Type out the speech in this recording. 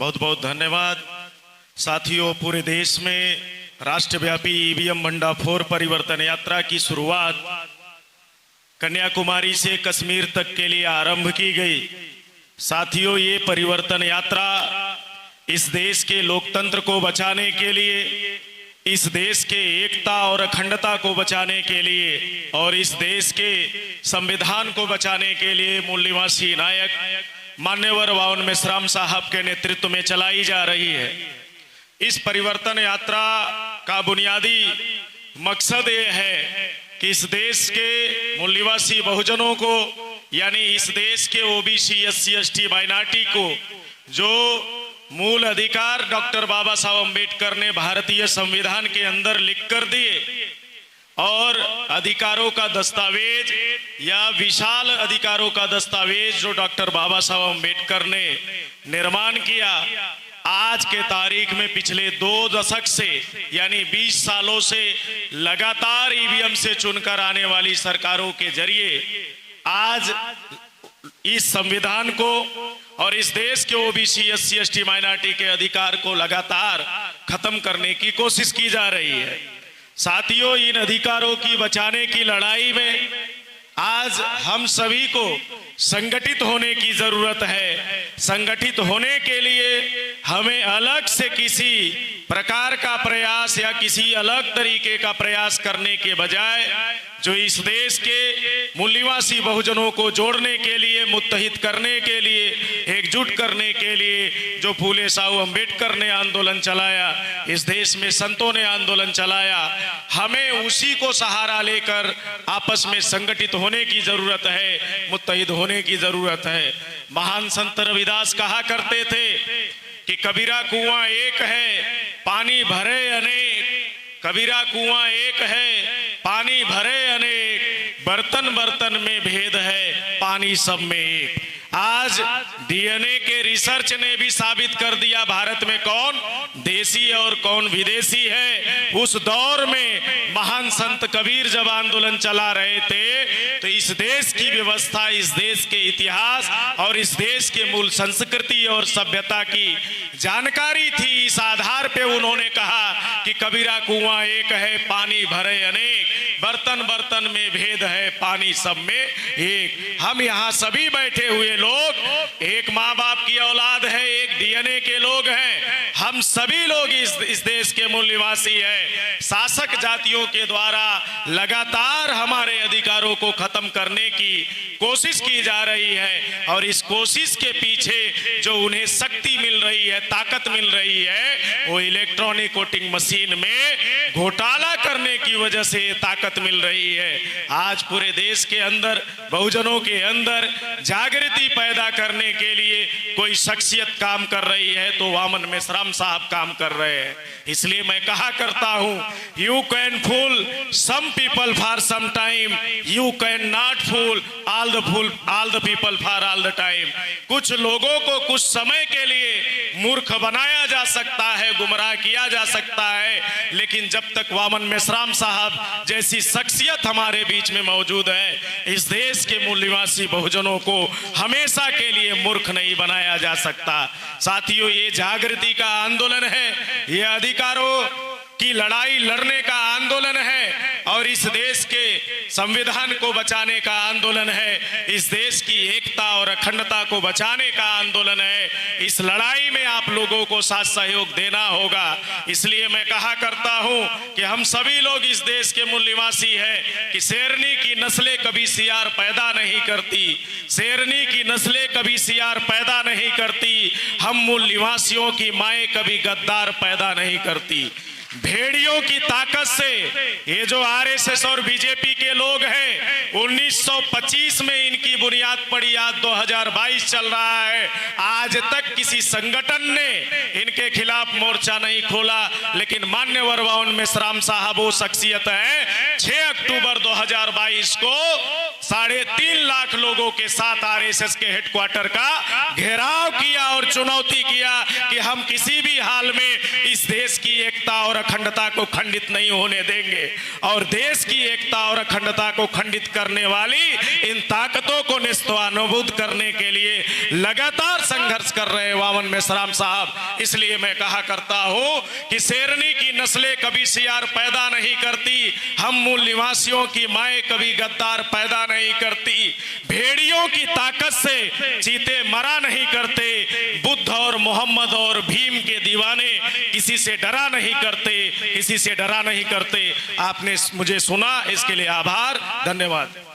बहुत बहुत धन्यवाद। साथियों, पूरे देश में राष्ट्रव्यापी ईवीएम भंडाफोर परिवर्तन यात्रा की शुरुआत कन्याकुमारी से कश्मीर तक के लिए आरंभ की गई। साथियों, ये परिवर्तन यात्रा इस देश के लोकतंत्र को बचाने के लिए, इस देश के एकता और अखंडता को बचाने के लिए और इस देश के संविधान को बचाने के लिए मूल निवासी नायक मान्यवर वावन मेश्राम साहब के नेतृत्व में चलाई जा रही है। इस परिवर्तन यात्रा का बुनियादी मकसद ये है कि इस देश के मूल निवासी बहुजनों को, यानी इस देश के ओबीसी, एससी, एसटी, माइनॉरिटी को जो मूल अधिकार डॉक्टर बाबा साहब अम्बेडकर ने भारतीय संविधान के अंदर लिख कर दिए और अधिकारों का दस्तावेज या विशाल अधिकारों का दस्तावेज जो डॉक्टर बाबा साहब अम्बेडकर ने निर्माण किया, आज के तारीख में पिछले 2 दशक से यानी 20 सालों से लगातार ईवीएम से चुनकर आने वाली सरकारों के जरिए आज इस संविधान को और इस देश के ओबीसी, एससी, एसटी, माइनॉरिटी के अधिकार को लगातार खत्म करने की कोशिश की जा रही है। साथियों, इन अधिकारों की बचाने की लड़ाई में आज हम सभी को संगठित होने की जरूरत है। संगठित होने के लिए हमें अलग से किसी प्रकार का प्रयास या किसी अलग तरीके का प्रयास करने के बजाय जो इस देश के मूल निवासी बहुजनों को जोड़ने के लिए, मुत्तहिद करने के लिए, एकजुट करने के लिए जो फूले साहू अम्बेडकर ने आंदोलन चलाया, इस देश में संतों ने आंदोलन चलाया, हमें उसी को सहारा लेकर आपस में संगठित होने की जरूरत है, मुत्तहिद होने की जरूरत है। महान संत रविदास कहा करते थे कि कबीरा कुआं एक है, पानी भरे अनेक। कबीरा कुआं एक है, पानी भरे अनेक, बर्तन बर्तन में भेद है, पानी सब में एक। आज डीएनए के रिसर्च ने भी साबित कर दिया भारत में कौन देसी और कौन विदेशी है। उस दौर में महान संत कबीर जब आंदोलन चला रहे थे तो इस देश की व्यवस्था, इस देश के इतिहास और इस देश के मूल संस्कृति और सभ्यता की जानकारी थी। इस आधार पे उन्होंने कहा कि कबीरा कुआं एक है, पानी भरे अनेक, बर्तन बर्तन में भेद है, पानी सब में एक। हम यहाँ सभी बैठे हुए लोग एक माँ बाप की औलाद है, एक डीएनए के लोग हैं। हम सभी लोग इस देश के मूल निवासी हैं। शासक जातियों के द्वारा लगातार हमारे अधिकारों को खत्म करने की कोशिश की जा रही है और इस कोशिश के पीछे जो उन्हें शक्ति मिल रही है, ताकत मिल रही है, वो इलेक्ट्रॉनिक वोटिंग मशीन में घोटाला करने की वजह से ताकत मिल रही है। आज पूरे देश के अंदर, बहुजनों के अंदर जागृति पैदा करने के लिए कोई शख्सियत काम कर रही है तो वामन मेश्राम साहब काम कर रहे हैं। इसलिए मैं कहा करता हूं, you can fool some people for some time, you can not fool all the people for all the time. कुछ लोगों को कुछ समय के लिए मूर्ख बनाया जा सकता है, गुमराह किया जा सकता है, लेकिन जब तक वामन मेश्राम साहब जैसी शख्सियत हमारे बीच में मौजूद है, इस देश के मूल निवासी बहुजनों को हमेशा के लिए मूर्ख नहीं बनाया जा सकता। साथियों, ये जागृति का आंदोलन है, ये अधिकारों की लड़ाई लड़ने का आंदोलन है और इस देश के संविधान को बचाने का आंदोलन है, इस देश की एकता और अखंडता को बचाने का आंदोलन है। इस लड़ाई में आप लोगों को साथ सहयोग देना होगा। इसलिए मैं कहा करता हूं कि हम सभी लोग इस देश के मूल निवासी हैं कि शेरनी की नस्लें कभी सियार पैदा नहीं करती, शेरनी की नस्लें कभी सियार पैदा नहीं करती, हम मूल निवासियों की माएँ कभी गद्दार पैदा नहीं करती। भेड़ियों की ताकत से ये जो आरएसएस और बीजेपी के लोग हैं, 1925 में इनकी बुनियाद पड़ी, आज 2022 चल रहा है, आज तक किसी संगठन ने इनके खिलाफ मोर्चा नहीं खोला। लेकिन मान्यवर वावन मेश्राम साहब वो शख्सियत है, 6 अक्टूबर 2022 को 3.5 लाख लोगों के साथ आरएसएस के हेडक्वार्टर का घेराव किया और चुनौती किया कि हम किसी भी हाल में इस देश की एकता और अखंडता को खंडित नहीं होने देंगे। और देश की एकता और अखंडता को खंडित करने वाली इन ताकतों को नेस्तनाबूद करने के लिए लगातार संघर्ष कर रहे वामन मेश्राम साहब। इसलिए मैं कहा करता हूं कि शेरनी की नस्लें कभी सियार पैदा नहीं करती, हम मूल निवासियों की माएँ कभी गद्दार पैदा नहीं करती, भेड़ियों की ताकत से चीते मरा नहीं करते, बुद्ध और मोहम्मद और भीम के दीवाने किसी से डरा नहीं करते, किसी से डरा नहीं करते। आपने मुझे सुना, इसके लिए आभार, धन्यवाद।